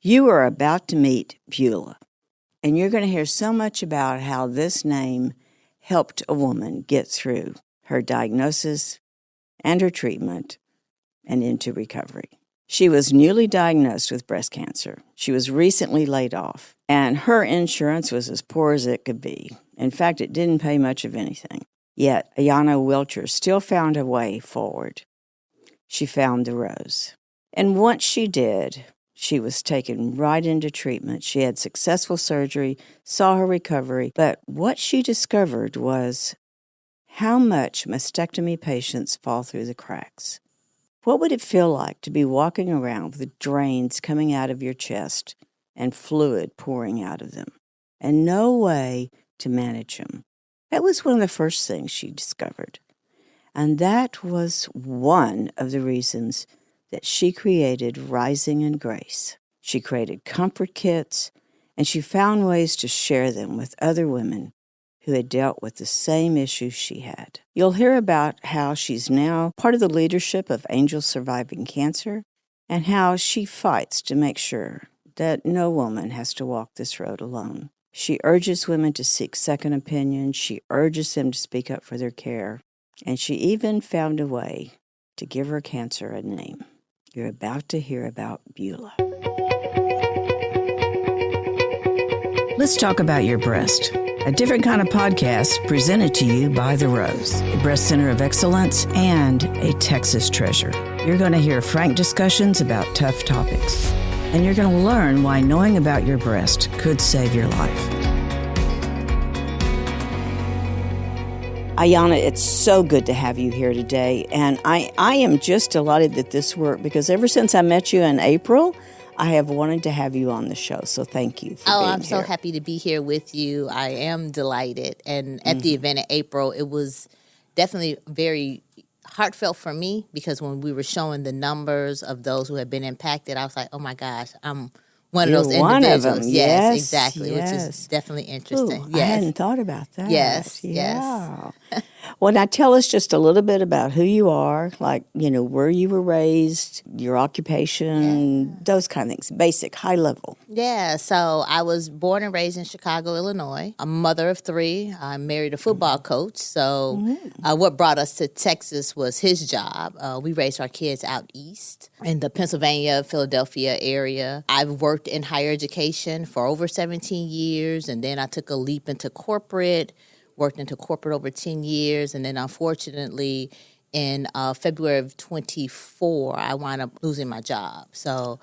You are about to meet Beulah, and you're going to hear so much about how this name helped a woman get through her diagnosis and her treatment and into recovery. She was newly diagnosed with breast cancer. She was recently laid off, and her insurance was as poor as it could be. In fact, it didn't pay much of anything. Yet, Ayanna Wilcher still found a way forward. She found the rose. And once she did, she was taken right into treatment. She had successful surgery, saw her recovery, but what she discovered was how much mastectomy patients fall through the cracks. What would it feel like to be walking around with drains coming out of your chest and fluid pouring out of them, and no way to manage them? That was one of the first things she discovered. And that was one of the reasons that she created Rising in Grace. She created comfort kits, and she found ways to share them with other women who had dealt with the same issues she had. You'll hear about how she's now part of the leadership of Angels Surviving Cancer, and how she fights to make sure that no woman has to walk this road alone. She urges women to seek second opinions. She urges them to speak up for their care. And she even found a way to give her cancer a name. You're about to hear about Beulah. Let's talk about your breast. A different kind of podcast presented to you by The Rose, a breast center of excellence and a Texas treasure. You're going to hear frank discussions about tough topics. And you're going to learn why knowing about your breast could save your life. Ayanna, it's so good to have you here today. And I am just delighted that this worked, because ever since I met you in April, I have wanted to have you on the show. So thank you for being here. I'm so happy to be here with you. I am delighted. And at the event in April, it was definitely very heartfelt for me, because when we were showing the numbers of those who had been impacted, I was like, oh my gosh, I'm one of those individuals. One of them. Yes, exactly, yes. Which is definitely interesting. Ooh, yes. I hadn't thought about that. Yes, yeah. Well, now tell us just a little bit about who you are, like, where you were raised, your occupation, those kind of things, basic, high level. Yeah, so I was born and raised in Chicago, Illinois. I'm a mother of three. I married a football coach. So what brought us to Texas was his job. We raised our kids out east in the Pennsylvania, Philadelphia area. I've worked in higher education for over 17 years, and then I took a leap into corporate, worked into corporate over 10 years, and then unfortunately in February of 24, I wound up losing my job, so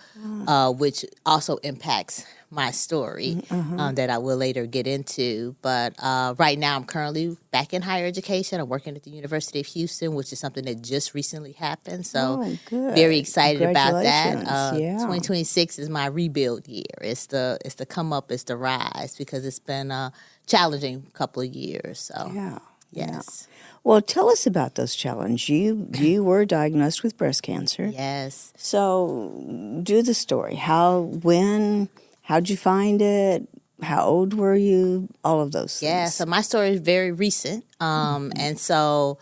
which also impacts my story that I will later get into. But right now I'm currently back in higher education. I'm working at the University of Houston, which is something that just recently happened, so very excited about that. 2026 is my rebuild year. It's the come up, it's the rise, because it's been a challenging couple of years. So yes. Well, tell us about those challenges. You were diagnosed with breast cancer. Yes. So do the story. How'd you find it? How old were you? All of those things. Yeah, so my story is very recent. And so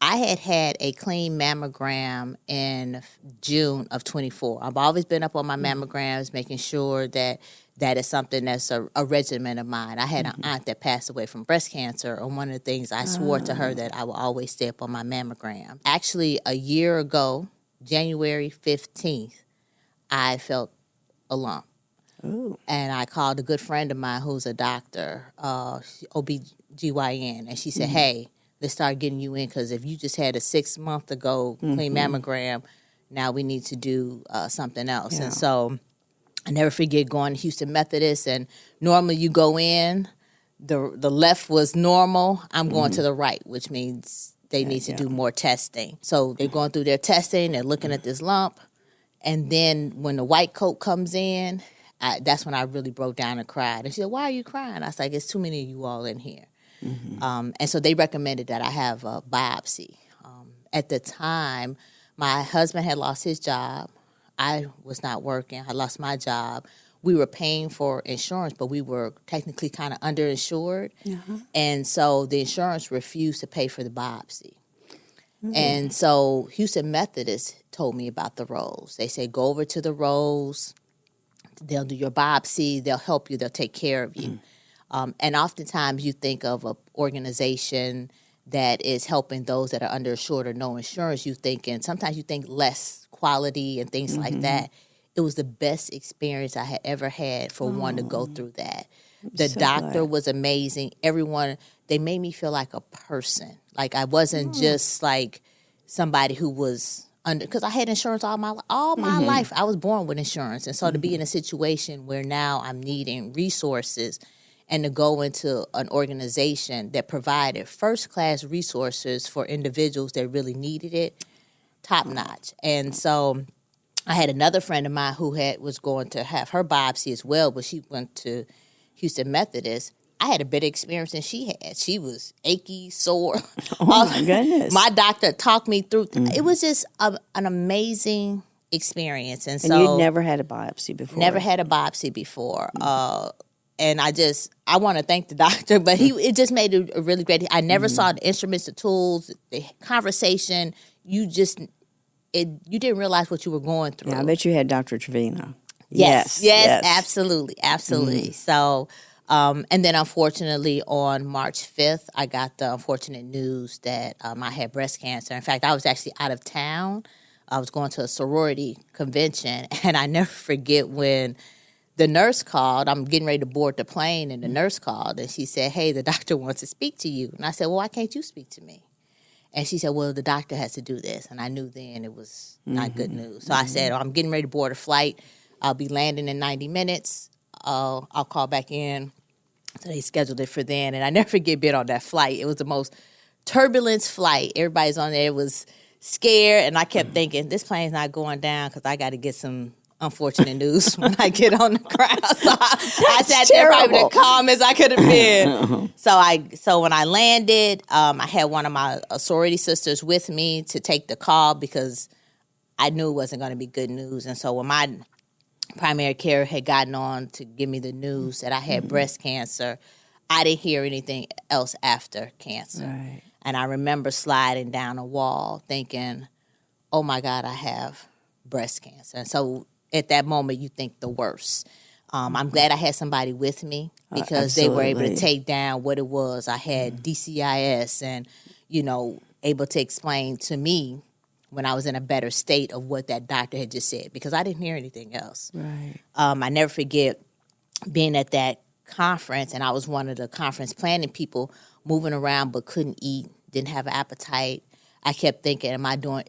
I had a clean mammogram in June of 24. I've always been up on my mammograms, making sure that is something that's a regimen of mine. I had an aunt that passed away from breast cancer, and one of the things I swore to her that I will always stay up on my mammogram. Actually, a year ago, January 15th, I felt a lump. Ooh. And I called a good friend of mine who's a doctor, OBGYN, and she said, hey, let's start getting you in, because if you just had a 6 month ago clean mammogram, now we need to do something else. Yeah. And so I never forget going to Houston Methodist, and normally you go in, the left was normal, I'm going to the right, which means they need to do more testing. So they're going through their testing, they're looking at this lump, and then when the white coat comes in, that's when I really broke down and cried. And she said, why are you crying? I was like, it's too many of you all in here. And so they recommended that I have a biopsy. At the time, my husband had lost his job. I was not working. I lost my job. We were paying for insurance, but we were technically kind of underinsured. And so the insurance refused to pay for the biopsy. And so Houston Methodist told me about the Rose. They said, go over to the Rose. They'll do your biopsy. They'll help you. They'll take care of you. And oftentimes you think of an organization that is helping those that are underinsured or no insurance. Sometimes you think less quality and things like that. It was the best experience I had ever had for one to go through that. The doctor was amazing. Everyone, they made me feel like a person. Like I wasn't just like somebody who was under, because I had insurance all my life. I was born with insurance. And so to be in a situation where now I'm needing resources and to go into an organization that provided first-class resources for individuals that really needed it, top notch. And so I had another friend of mine who was going to have her biopsy as well, but she went to Houston Methodist. I had a better experience than she had. She was achy, sore. Oh, my goodness. My doctor talked me through. It was just an amazing experience. And so you'd never had a biopsy before? Never had a biopsy before. And I want to thank the doctor, but it just made it a really great. I never saw the instruments, the tools, the conversation. You didn't realize what you were going through. Yeah, I bet you had Dr. Trevino. Yes, absolutely. So, and then unfortunately on March 5th, I got the unfortunate news that I had breast cancer. In fact, I was actually out of town. I was going to a sorority convention, and I never forget when the nurse called. I'm getting ready to board the plane, and the nurse called, and she said, "Hey, the doctor wants to speak to you." And I said, "Well, why can't you speak to me?" And she said, "Well, the doctor has to do this." And I knew then it was not good news. So I said, "I'm getting ready to board a flight. I'll be landing in 90 minutes. I'll call back in." So they scheduled it for then. And I never forget being on that flight. It was the most turbulent flight. Everybody's on there. It was scared. And I kept thinking, this plane's not going down because I got to get some unfortunate news when I get on the ground. So I sat there probably the calmest I could have been. So when I landed, I had one of my sorority sisters with me to take the call because I knew it wasn't going to be good news. And so when my primary care had gotten on to give me the news that I had breast cancer, I didn't hear anything else after cancer. Right. And I remember sliding down a wall thinking, oh my God, I have breast cancer. And so at that moment, you think the worst. I'm glad I had somebody with me because they were able to take down what it was. I had DCIS and, able to explain to me when I was in a better state of what that doctor had just said because I didn't hear anything else. Right. I never forget being at that conference, and I was one of the conference planning people moving around but couldn't eat, didn't have an appetite. I kept thinking,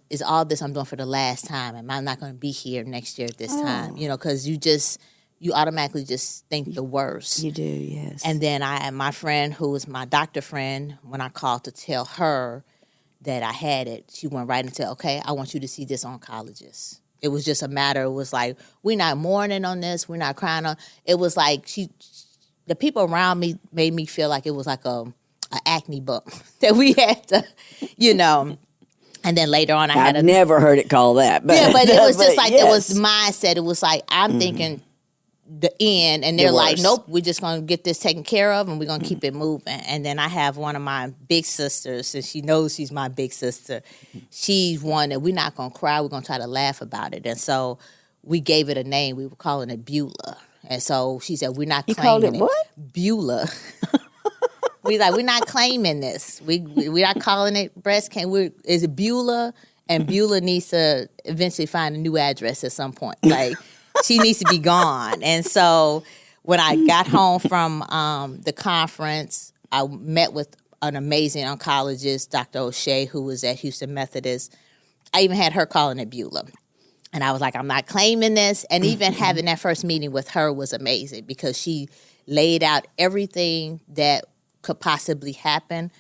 is all this I'm doing for the last time? Am I not going to be here next year at this time? Because you automatically just think the worst. You do, yes. And then my friend, who was my doctor friend, when I called to tell her that I had it, she went right and said, okay, I want you to see this oncologist. It was just a matter, it was like, we're not mourning on this, we're not crying on. It was like the people around me made me feel like it was like a acne bump that we had to, And then later on, I've never heard it called that. But, yeah, but it was just like, yes. It was mindset. It was like, I'm thinking the end, and they're like, nope, we're just going to get this taken care of, and we're going to keep it moving. And then I have one of my big sisters, and she knows she's my big sister. She's one that we're not going to cry. We're going to try to laugh about it. And so we gave it a name. We were calling it Beulah. And so she said, we're not claiming it. You called it what? Beulah. We're not claiming this. We're not calling it breast cancer. It's Beulah, and Beulah needs to eventually find a new address at some point. Like, she needs to be gone. And so when I got home from the conference, I met with an amazing oncologist, Dr. O'Shea, who was at Houston Methodist. I even had her calling it Beulah. And I was like, I'm not claiming this. And even having that first meeting with her was amazing because she laid out everything that could possibly happen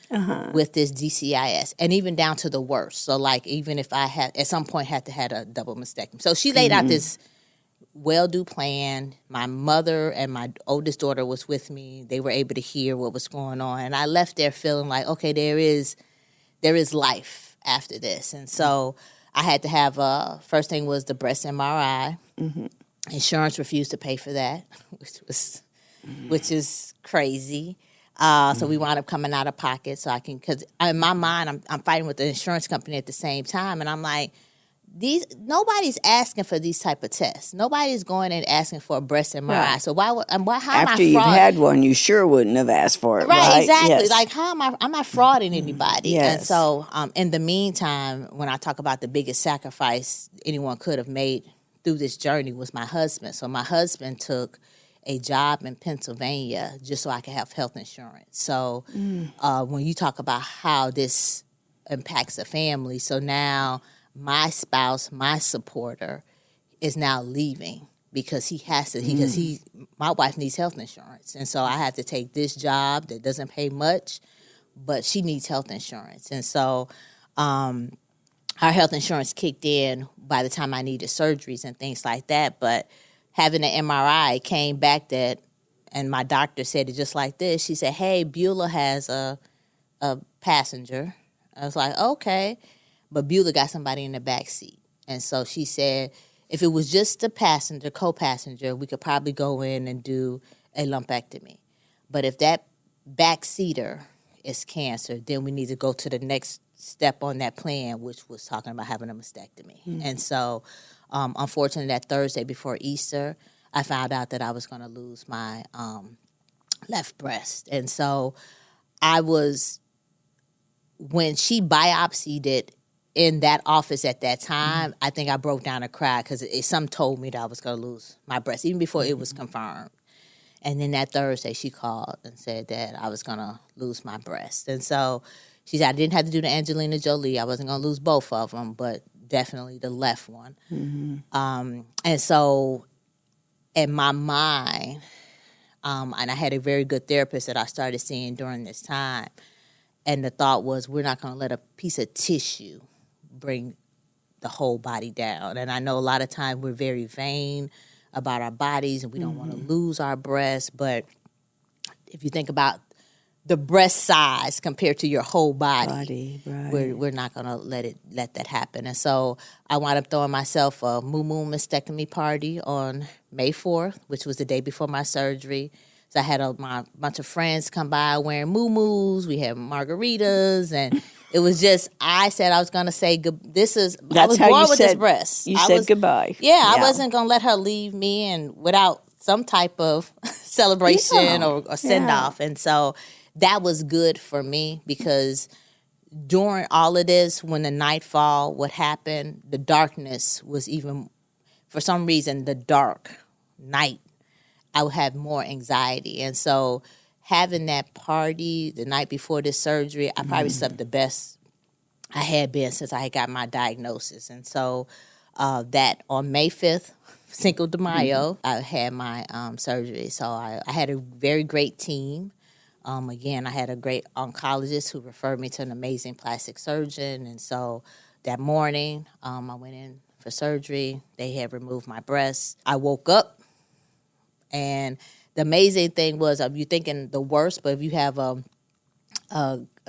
with this DCIS, and even down to the worst. So, like, even if I had, at some point, had to have a double mastectomy. So she laid out this well-do plan. My mother and my oldest daughter was with me. They were able to hear what was going on. And I left there feeling like, okay, there is life after this. And so I had to have, first thing was the breast MRI. Insurance refused to pay for that, which is crazy. So we wound up coming out of pocket so I can, because in my mind, I'm fighting with the insurance company at the same time. And I'm like, nobody's asking for these type of tests. Nobody's going and asking for a breast MRI. Right. So how am I After you've had one, you sure wouldn't have asked for it, right? Exactly. Yes. Like, how am I'm not frauding anybody. Yes. And so, in the meantime, when I talk about the biggest sacrifice anyone could have made through this journey was my husband. So my husband took a job in Pennsylvania just so I could have health insurance. So when you talk about how this impacts a family, so now my spouse, my supporter, is now leaving because he has to, because my wife needs health insurance. And so I have to take this job that doesn't pay much, but she needs health insurance. And so our health insurance kicked in by the time I needed surgeries and things like that. But having an MRI came back and my doctor said it just like this. She said, hey, Beulah has a passenger. I was like, okay. But Beulah got somebody in the back seat. And so she said, if it was just a passenger, co-passenger, we could probably go in and do a lumpectomy. But if that back seater is cancer, then we need to go to the next step on that plan, which was talking about having a mastectomy. And so, unfortunately, that Thursday before Easter, I found out that I was going to lose my left breast. And so when she biopsied it in that office at that time, I think I broke down and cried because some told me that I was going to lose my breast, even before it was confirmed. And then that Thursday, she called and said that I was going to lose my breast. And so she said I didn't have to do the Angelina Jolie. I wasn't going to lose both of them, but definitely the left one. And so in my mind, and I had a very good therapist that I started seeing during this time, and the thought was, we're not going to let a piece of tissue bring the whole body down. And I know a lot of times we're very vain about our bodies and we don't want to lose our breasts. But if you think about the breast size compared to your whole body, right. we're not going to let that happen. And so I wound up throwing myself a Moomoo mastectomy party on May 4th, which was the day before my surgery. So I had my bunch of friends come by wearing muumuus. We had margaritas, and it was just, I said I was going to say, I was born with this breast. You said goodbye. Yeah, I wasn't going to let her leave me and without some type of celebration or send-off. And so that was good for me because during all of this, when the nightfall would happen, the darkness was even, for some reason, the dark night, I would have more anxiety. And so having that party the night before this surgery, I probably slept the best I had been since I had got my diagnosis. And so that on May 5th, Cinco de Mayo, I had my surgery. So I had a very great team. Again, I had a great oncologist who referred me to an amazing plastic surgeon. And so that morning, I went in for surgery. They had removed my breast. I woke up. And the amazing thing was, you're thinking the worst, but if you have a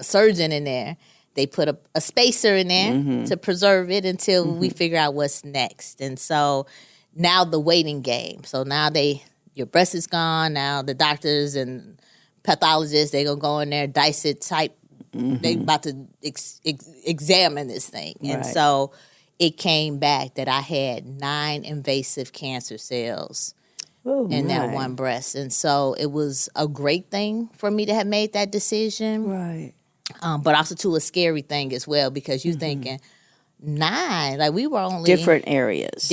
surgeon in there, they put a spacer in there to preserve it until we figure out what's next. And so now the waiting game. So now your breast is gone. Now the doctors and pathologists, they're going to go in there, dice it type. They about to examine this thing. And so it came back that I had 9 invasive cancer cells in that one breast. And so it was a great thing for me to have made that decision. Right. But also, too, a scary thing as well because you're thinking, 9, like we were only... Different areas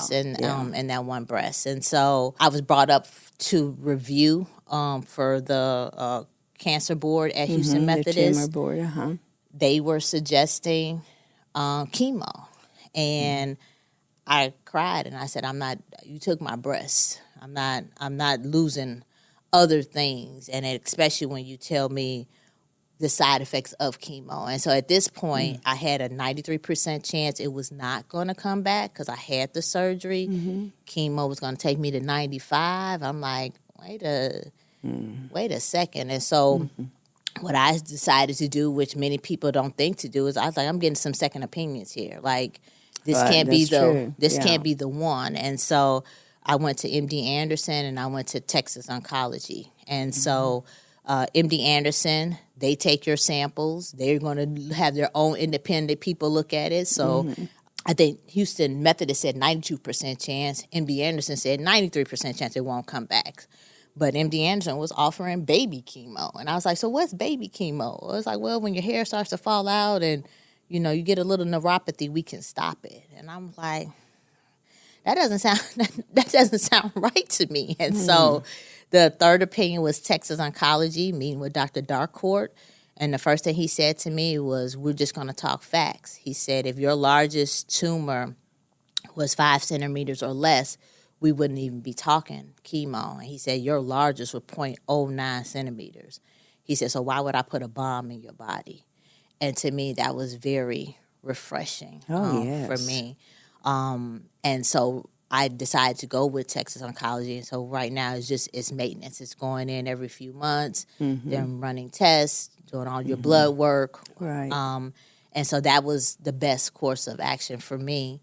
in that one breast. And so I was brought up to review for the cancer board at Houston Methodist. The tumor board, They were suggesting chemo. And I cried and I said, you took my breast. I'm not losing other things. And especially when you tell me the side effects of chemo. And so at this point, I had a 93% chance it was not going to come back because I had the surgery. Chemo was going to take me to 95. I'm like, wait a second. And so what I decided to do, which many people don't think to do, is I was like, I'm getting some second opinions here. Like, this can't be the one. And so I went to MD Anderson and I went to Texas Oncology. And so MD Anderson, they take your samples. They're going to have their own independent people look at it. So I think Houston Methodist said 92% chance. MD Anderson said 93% chance it won't come back. But MD Anderson was offering baby chemo. And I was like, so what's baby chemo? It was like, well, when your hair starts to fall out and, you know, you get a little neuropathy, we can stop it. And I'm like, that doesn't sound right to me. And so the third opinion was Texas Oncology, meeting with Dr. Darcourt. And the first thing he said to me was, we're just going to talk facts. He said, if your largest tumor was 5 centimeters or less, we wouldn't even be talking chemo. And he said, your largest was 0.09 centimeters. He said, so why would I put a bomb in your body? And to me, that was very refreshing for me. And so I decided to go with Texas Oncology. And so right now it's maintenance. It's going in every few months, then running tests, doing all your blood work. Right. And so that was the best course of action for me.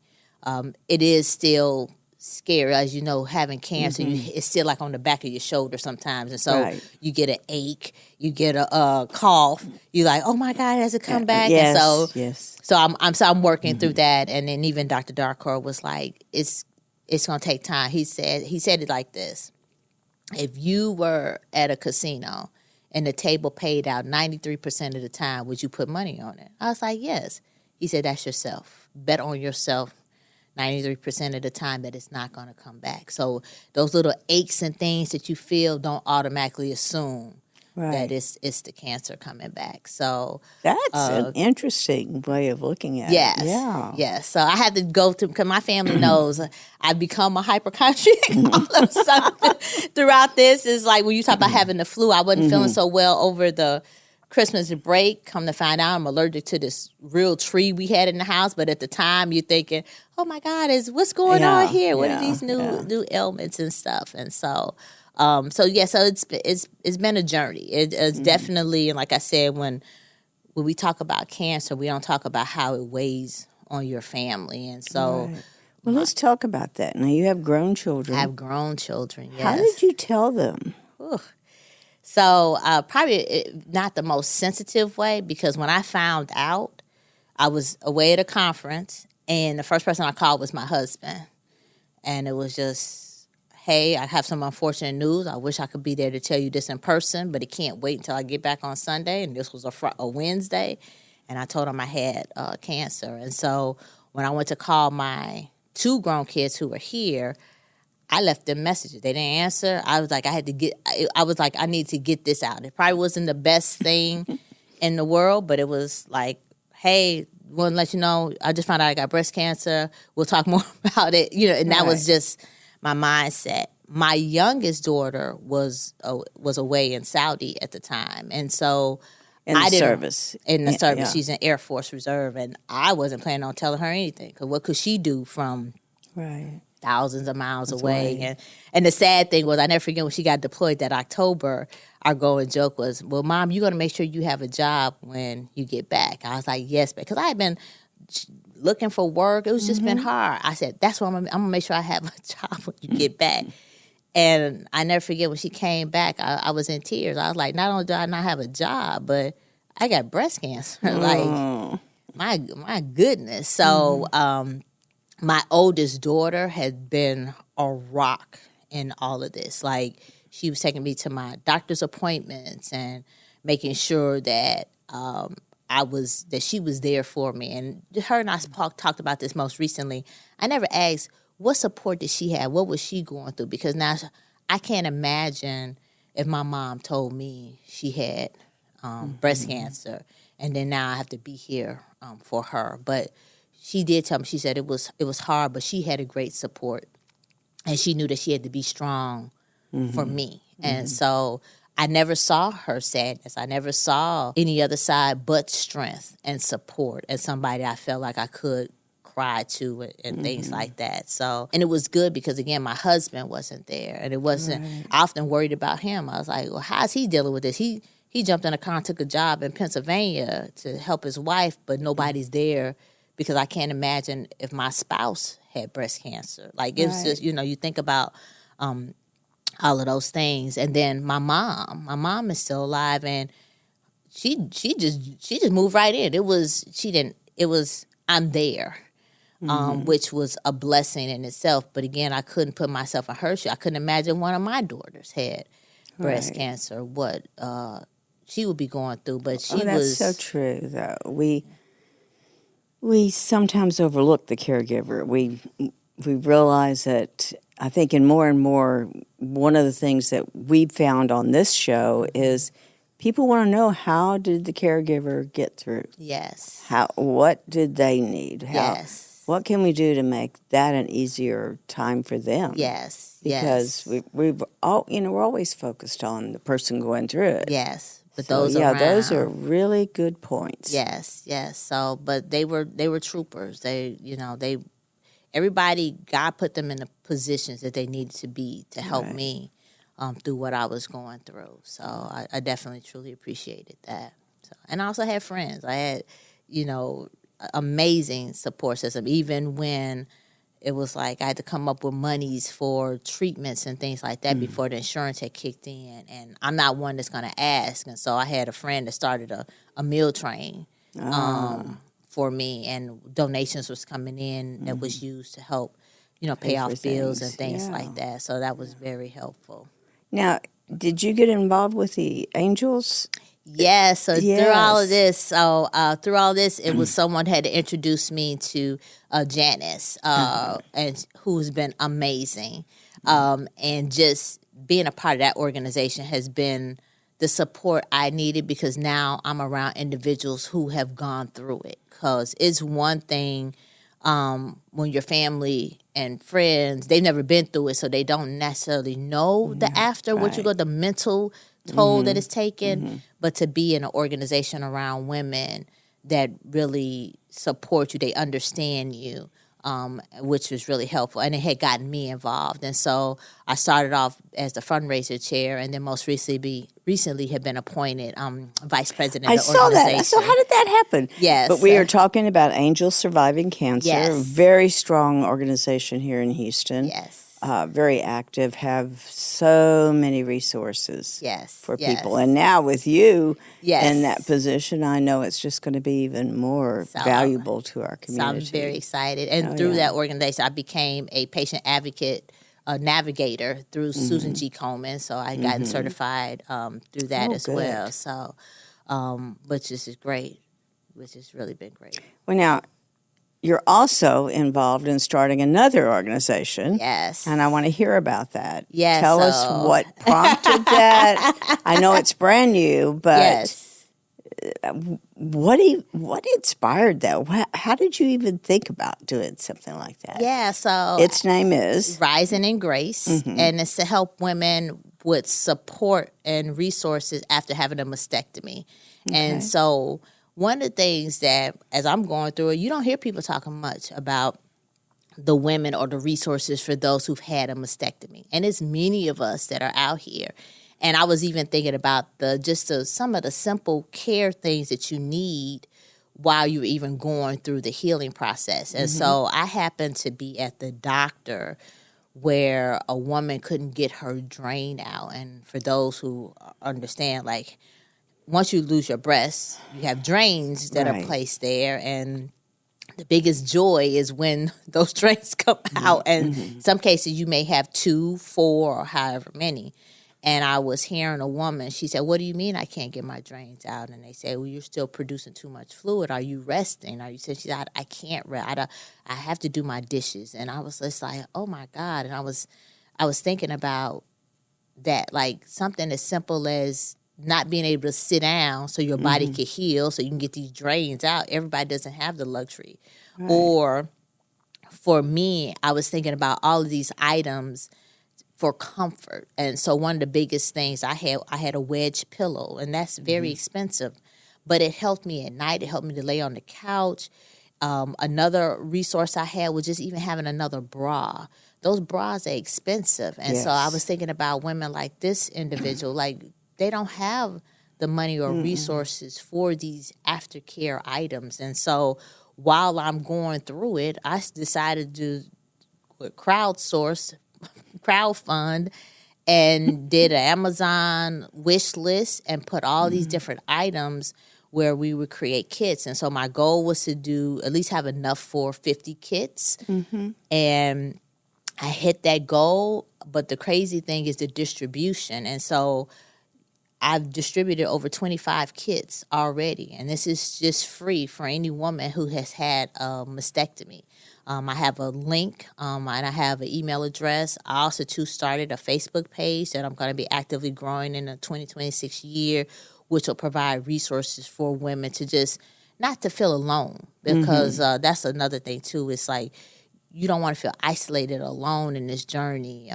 It is still scary, as you know, having cancer. It's still like on the back of your shoulder sometimes. And so you get an ache, you get a cough. You're like, oh my God, has it come back? Yes, and so I'm working through that. And then even Dr. Darcourt was like, it's going to take time. He said it like this: if you were at a casino and the table paid out 93% of the time, would you put money on it? I was like, yes. He said, that's yourself. Bet on yourself 93% of the time that it's not going to come back. So those little aches and things that you feel, don't automatically assume that it's the cancer coming back. So that's an interesting way of looking at it. Yes. So I had to go through, because my family knows I've become a hypochondriac all of a sudden throughout this. Is like when you talk about having the flu, I wasn't feeling so well over the Christmas break. Come to find out, I'm allergic to this real tree we had in the house. But at the time, you're thinking, "Oh my God, what's going on here? What are these new ailments and stuff?" And so, so it's been a journey. It's definitely, and like I said, when we talk about cancer, we don't talk about how it weighs on your family. And so, well, let's talk about that. Now, you have grown children. I have grown children. Yes. How did you tell them? Ooh. So probably not the most sensitive way, because when I found out, I was away at a conference, and the first person I called was my husband. And it was just, hey, I have some unfortunate news. I wish I could be there to tell you this in person, but it can't wait until I get back on Sunday. And this was a Wednesday. And I told him I had cancer. And so when I went to call my 2 grown kids who were here, I left them messages. They didn't answer. I was like, I need to get this out. It probably wasn't the best thing in the world, but it was like, hey, want to let you know, I just found out I got breast cancer. We'll talk more about it. And that was just my mindset. My youngest daughter was away in Saudi at the time. And so In the service. Yeah. She's in Air Force Reserve. And I wasn't planning on telling her anything, because what could she do from thousands of miles away? And the sad thing was, I never forget when she got deployed that October, our going joke was, well, Mom, you're going to make sure you have a job when you get back. I was like, yes, because I had been looking for work. It was just been hard. I said, that's why I'm going to make sure I have a job when you get back. And I never forget when she came back, I was in tears. I was like, not only do I not have a job, but I got breast cancer. Like, my goodness. So, my oldest daughter had been a rock in all of this. Like, she was taking me to my doctor's appointments and making sure that that she was there for me. And her and I talked about this most recently. I never asked, what support did she have? What was she going through? Because now I can't imagine if my mom told me she had breast cancer, and then now I have to be here for her. But she did tell me, she said it was hard, but she had a great support. And she knew that she had to be strong for me. And so I never saw her sadness. I never saw any other side but strength and support, and somebody I felt like I could cry to and things like that. So, and it was good because, again, my husband wasn't there. And it wasn't, I often worried about him. I was like, well, how's he dealing with this? He jumped in a car and took a job in Pennsylvania to help his wife, but nobody's there, because I can't imagine if my spouse had breast cancer. Like, it's just, you think about all of those things. And then my mom is still alive, and she just moved right in. I'm there. which was a blessing in itself. But again, I couldn't put myself in her shoes. I couldn't imagine one of my daughters had breast cancer, what she would be going through. But she that's so true, though. We sometimes overlook the caregiver. We realize that, I think, in more and more, one of the things that we've found on this show is people want to know, how did the caregiver get through? Yes. What did they need? Yes. What can we do to make that an easier time for them? Yes. Because we're always focused on the person going through it. Yes. But So, those around, those are really good points. Yes. So, but they were troopers. Everybody, God put them in the positions that they needed to be to help me through what I was going through. So I definitely, truly appreciated that. So, and I also had friends. I had, amazing support system. Even when it was like I had to come up with monies for treatments and things like that before the insurance had kicked in. And I'm not one that's going to ask. And so I had a friend that started a meal train for me, and donations was coming in that was used to help, pay off bills and things like that. So that was very helpful. Now, did you get involved with the Angels? Yes. So through all of this, it was someone had to introduce me to Janice, and who's been amazing. And just being a part of that organization has been the support I needed, because now I'm around individuals who have gone through it. Because it's one thing when your family and friends, they've never been through it, so they don't necessarily know the after, what you got, the mental toll that is taken. But to be in an organization around women that really support you, they understand you, which was really helpful. And it had gotten me involved. And so I started off as the fundraiser chair, and then most recently have been appointed vice president of the organization. I saw that. So how did that happen? Yes. But we are talking about Angels Surviving Cancer, a very strong organization here in Houston. Yes. Very active, have so many resources for people. Yes. And now with you in that position, I know it's just going to be even more valuable to our community. So I'm very excited. And through that organization, I became a patient advocate navigator through Susan G. Komen. So I gotten certified through that as well. So, which is great, which has really been great. Well, now, you're also involved in starting another organization. Yes. And I want to hear about that. Yes. Tell us what prompted that. I know it's brand new, but what inspired that? How did you even think about doing something like that? Yeah, so its name is Rising in Grace, and it's to help women with support and resources after having a mastectomy. And so one of the things that, as I'm going through it, you don't hear people talking much about the women or the resources for those who've had a mastectomy. And it's many of us that are out here. And I was even thinking about some of the simple care things that you need while you're even going through the healing process. And so I happened to be at the doctor where a woman couldn't get her drain out. And for those who understand, like, once you lose your breast, you have drains that are placed there, and the biggest joy is when those drains come out. And in some cases, you may have 2, 4, or however many. And I was hearing a woman, she said, "What do you mean I can't get my drains out?" And they say, "Well, you're still producing too much fluid. Are you resting?" She said, I can't rest. I have to do my dishes. And I was just like, oh, my God. And I was thinking about that, like something as simple as not being able to sit down so your body can heal, so you can get these drains out. Everybody doesn't have the luxury. Right. Or for me, I was thinking about all of these items for comfort. And so one of the biggest things I had a wedge pillow, and that's very expensive, but it helped me at night. It helped me to lay on the couch. Another resource I had was just even having another bra. Those bras are expensive. And so I was thinking about women like this individual, like, they don't have the money or resources for these aftercare items. And so while I'm going through it, I decided to crowdfund, and did an Amazon wish list and put all these different items where we would create kits. And so my goal was to do at least have enough for 50 kits. And I hit that goal, but the crazy thing is the distribution. And so I've distributed over 25 kits already, and this is just free for any woman who has had a mastectomy. I have a link, and I have an email address. I also, too, started a Facebook page that I'm going to be actively growing in the 2026 year, which will provide resources for women to just not to feel alone, because that's another thing, too. It's like you don't want to feel isolated, alone in this journey.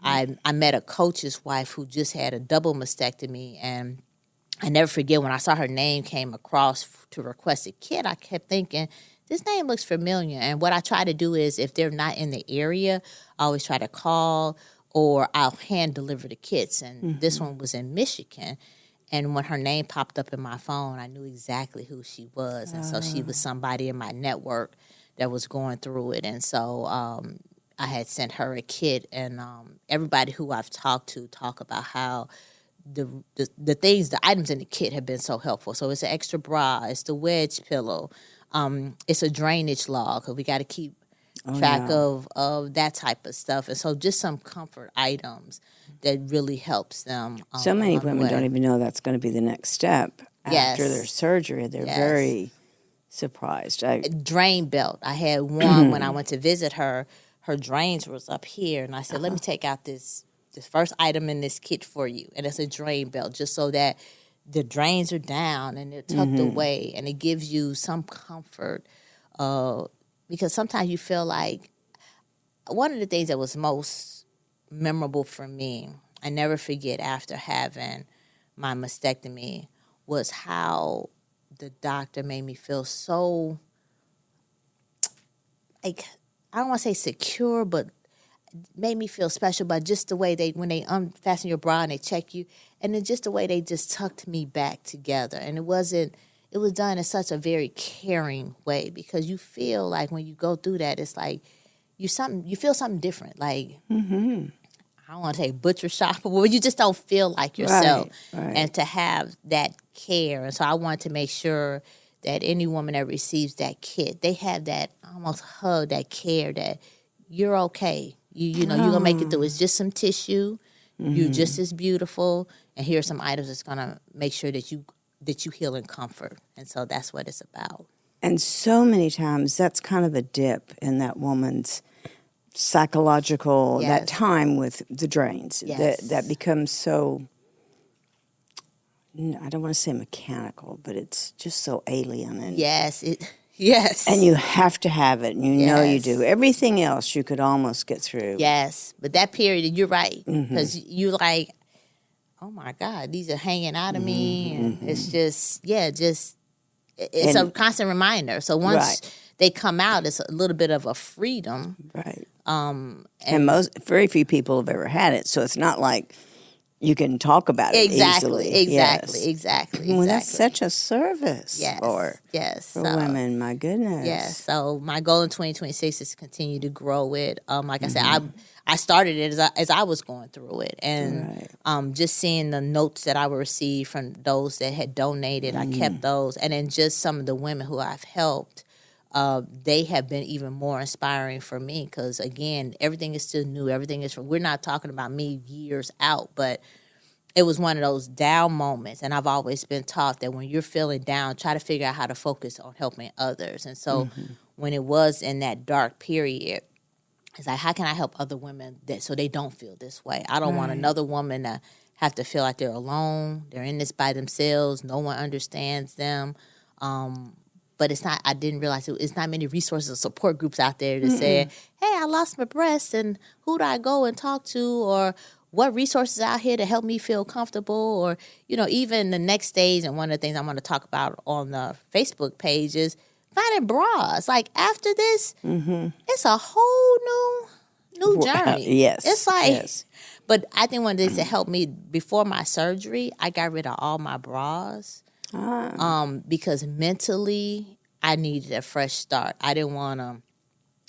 I met a coach's wife who just had a double mastectomy, and I never forget when I saw her name came across to request a kit, I kept thinking, this name looks familiar. And what I try to do is, if they're not in the area, I always try to call or I'll hand deliver the kits. And this one was in Michigan. And when her name popped up in my phone, I knew exactly who she was. And so she was somebody in my network that was going through it. And so I had sent her a kit, and everybody who I've talked to talk about how the things, the items in the kit have been so helpful. So it's an extra bra, it's the wedge pillow, it's a drainage log, because we got to keep track of that type of stuff. And so just some comfort items that really helps them. So many women don't even know that's going to be the next step after their surgery. They're very surprised. Drain belt. I had one when I went to visit her. Her drains was up here, and I said, let me take out this first item in this kit for you. And it's a drain belt, just so that the drains are down and they're tucked away, and it gives you some comfort. Because sometimes you feel like, one of the things that was most memorable for me, I never forget after having my mastectomy, was how the doctor made me feel so, like, I don't want to say secure, but made me feel special by just the way when they unfasten your bra and they check you, and then just the way they just tucked me back together. And it was done in such a very caring way, because you feel like when you go through that, it's like you feel something different. Like, I don't want to say butcher shop, but you just don't feel like yourself. Right. And to have that care. And so I wanted to make sure that any woman that receives that kit, they have that almost hug, that care, that you're okay. You know, you're going to make it through. It's just some tissue. You're just as beautiful. And here are some items that's going to make sure that you heal in comfort. And so that's what it's about. And so many times that's kind of a dip in that woman's psychological, that time with the drains. That becomes so, I don't want to say mechanical, but it's just so alien. And Yes. And you have to have it, and you know you do. Everything else you could almost get through. Yes, but that period, you're right. Because you're like, oh my God, these are hanging out of me. And it's just, it's a constant reminder. So once they come out, it's a little bit of a freedom. Right. And very few people have ever had it, so it's not like you can talk about it easily. Exactly. Well, that's such a service for women. My goodness. Yes. So my goal in 2026 is to continue to grow it. Like I said, I started it as I was going through it, and just seeing the notes that I would receive from those that had donated, I kept those, and then just some of the women who I've helped. They have been even more inspiring for me, because, again, everything is still new. Everything is, we're not talking about me years out, but it was one of those down moments. And I've always been taught that when you're feeling down, try to figure out how to focus on helping others. And so when it was in that dark period, it's like, how can I help other women so they don't feel this way? I don't want another woman to have to feel like they're alone. They're in this by themselves. No one understands them. But it's not, I didn't realize it's not many resources or support groups out there that say, hey, I lost my breast, and who do I go and talk to? Or what resources out here to help me feel comfortable? Or, even the next stage, and one of the things I'm going to talk about on the Facebook page is finding bras. Like, after this, it's a whole new journey. Yes. It's like, but I think one of the things that helped me before my surgery, I got rid of all my bras. Because mentally I needed a fresh start. I didn't want to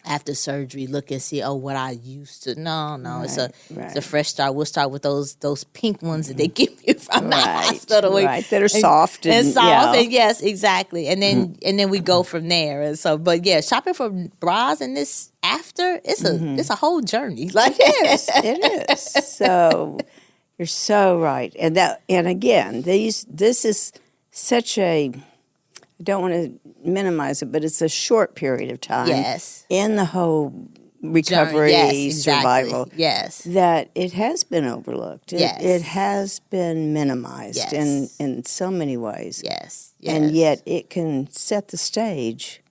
after surgery look and see, what I used to. No, it's Right. a fresh start. We'll start with those pink ones that they give you from the hospital. Right, that are soft and soft. And yes, exactly. And then we go from there. And so, but yeah, shopping for bras and this after, it's a whole journey. Like It is. So you're so right. And again, this is such I don't want to minimize it, but it's a short period of time. Yes. In the whole recovery, survival. Yes. That it has been overlooked. Yes. It has been minimized in so many ways. Yes. And yet it can set the stage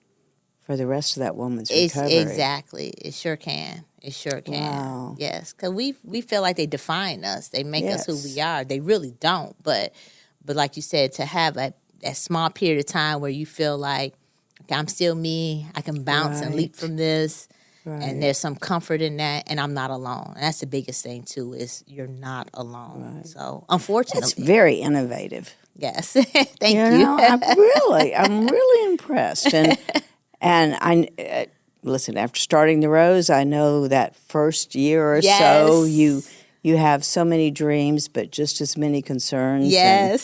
for the rest of that woman's recovery. Exactly. It sure can. It sure can. Wow. Yes. Because we feel like they define us. They make us who we are. They really don't. But like you said, to have that small period of time where you feel like, okay, I'm still me. I can bounce and leap from this. Right. And there's some comfort in that. And I'm not alone. And that's the biggest thing, too, is you're not alone. Right. So, unfortunately. It's very innovative. Yes. Thank you. Know, I'm really impressed. And I listen, after starting the Rose, I know that first year or so you have so many dreams, but just as many concerns and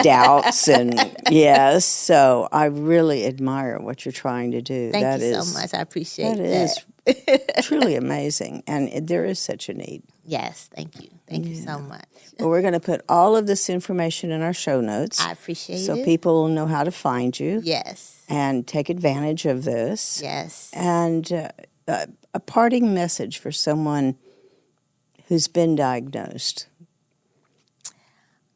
doubts. And so I really admire what you're trying to do. Thank you so much. I appreciate that. That is truly amazing. And there is such a need. Yes, thank you. Thank you so much. Well, we're going to put all of this information in our show notes. I appreciate it. So people will know how to find you. Yes. And take advantage of this. Yes. And a parting message for someone who's been diagnosed.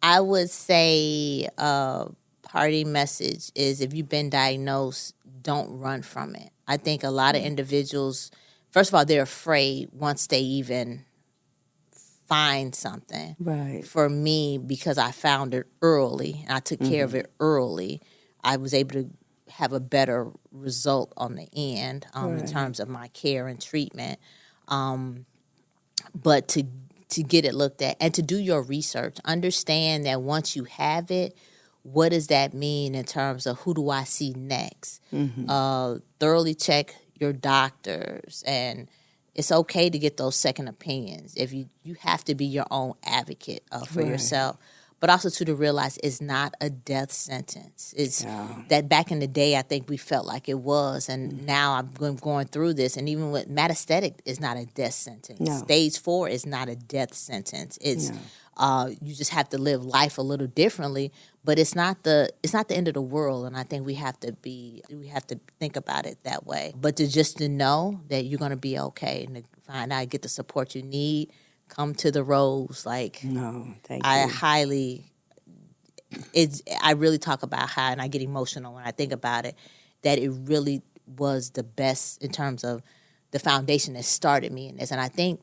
I would say parting message is if you've been diagnosed, don't run from it. I think a lot of individuals, first of all, they're afraid once they even find something. Right. For me, because I found it early and I took care of it early, I was able to have a better result on the end in terms of my care and treatment. But to get it looked at and to do your research, understand that once you have it, what does that mean in terms of who do I see next? Thoroughly check your doctors, and it's okay to get those second opinions. If you have to be your own advocate for yourself. But also to realize it's not a death sentence. It's that back in the day, I think we felt like it was. And now I'm going through this. And even with metastatic, it's not a death sentence. No. Stage 4 is not a death sentence. It's you just have to live life a little differently. But it's not the end of the world. And I think we have to think about it that way. But to know that you're going to be okay and to find out, get the support you need. Come to the Rose. Thank you. I really talk about how, and I get emotional when I think about it, that it really was the best in terms of the foundation that started me in this. And I think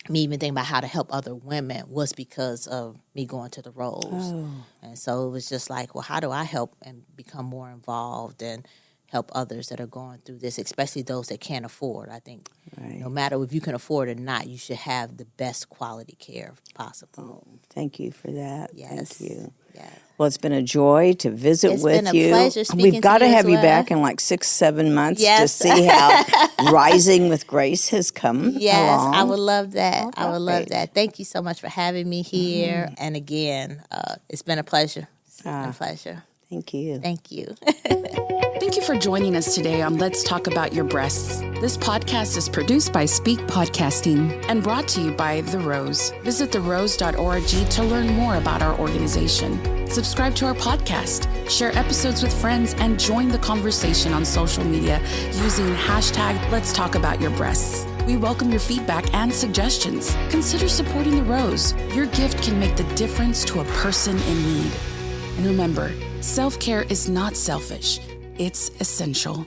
me even thinking about how to help other women was because of me going to the Rose. Oh. And so it was just like, well, how do I help and become more involved and help others that are going through this, especially those that can't afford. I think no matter if you can afford it or not, you should have the best quality care possible. Oh, thank you for that. Yes. Thank you. Yes. Well, it's been a joy to visit with you. It's been a pleasure speaking to you. We've got to have you back in like 6-7 months to see how Rising with Grace has come along. I would love that. I would love that. Thank you so much for having me here. And again, it's been a pleasure. It's been a pleasure. Thank you. Thank you. Thank you for joining us today on Let's Talk About Your Breasts. This podcast is produced by Speak Podcasting and brought to you by The Rose. Visit therose.org to learn more about our organization. Subscribe to our podcast, share episodes with friends, and join the conversation on social media using hashtag Let's Talk About Your Breasts. We welcome your feedback and suggestions. Consider supporting The Rose. Your gift can make the difference to a person in need. And remember, self-care is not selfish. It's essential.